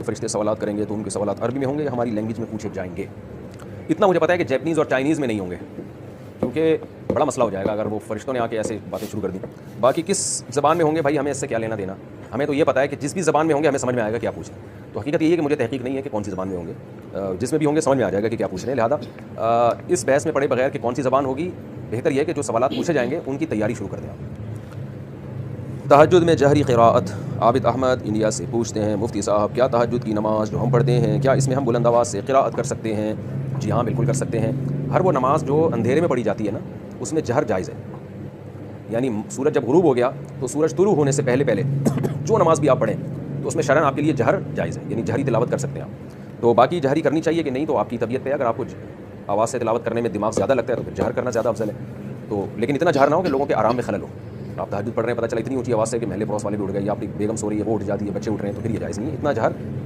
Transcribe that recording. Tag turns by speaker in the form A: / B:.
A: فرشتے سوالات کریں گے تو ان کے سوالات عربی میں ہوں گے، ہماری لینگویج میں پوچھے جائیں گے. اتنا مجھے پتا ہے کہ جیپنیز اور چائنیز میں نہیں ہوں گے، کیونکہ بڑا مسئلہ ہو جائے گا اگر وہ فرشتوں نے آ کے ایسے باتیں شروع کر دیں. باقی کس زبان میں ہوں گے بھائی ہمیں اس سے کیا لینا دینا، ہمیں تو یہ پتہ ہے کہ جس بھی زبان میں ہوں گے ہمیں سمجھ میں آئے گا کیا پوچھ رہے ہیں. تو حقیقت یہ ہے کہ مجھے تحقیق نہیں ہے کہ کون سی زبان میں ہوں گے، جس میں بھی ہوں گے سمجھ میں آ جائے گا کہ کیا پوچھ رہے ہیں. لہٰذا اس بحث میں پڑے بغیر کہ کون سی زبان ہوگی، بہتر یہ ہے کہ جو سوالات پوچھے جائیں گے ان کی تیاری شروع کر دیں آپ. تہجد میں جہری قراءت. عابد احمد انڈیا سے پوچھتے ہیں مفتی صاحب کیا تہجد کی نماز جو ہم پڑھتے ہیں کیا اس میں ہم بلند آواز سے قراءت کر سکتے ہیں؟ جی ہاں بالکل کر سکتے ہیں. ہر وہ نماز جو اندھیرے میں پڑھی جاتی ہے نا اس میں جہر جائز ہے. یعنی سورج جب غروب ہو گیا تو سورج طلوع ہونے سے پہلے جو نماز بھی آپ پڑھیں تو اس میں شرعاً آپ کے لیے جہر جائز ہے، یعنی جہری تلاوت کر سکتے ہیں آپ. تو باقی جہری کرنی چاہیے کہ نہیں تو آپ کی طبیعت پہ، اگر آپ کو آواز سے تلاوت کرنے میں دماغ زیادہ لگتا ہے تو پھر جہر کرنا زیادہ افضل ہے. تو لیکن اتنا جہر نہ ہو کہ لوگوں کے آرام میں خلل ہو. آپ تہجد پڑھ رہے ہیں، پتہ چلا اتنی اونچی آواز سے کہ محلے پڑوس والے بھی اٹھ گئے یا آپ کی بیگم سو رہی ہے وہ اٹھ جاتی ہے، بچے اٹھ رہے ہیں، تو پھر یہ جائز نہیں ہے اتنا جہر.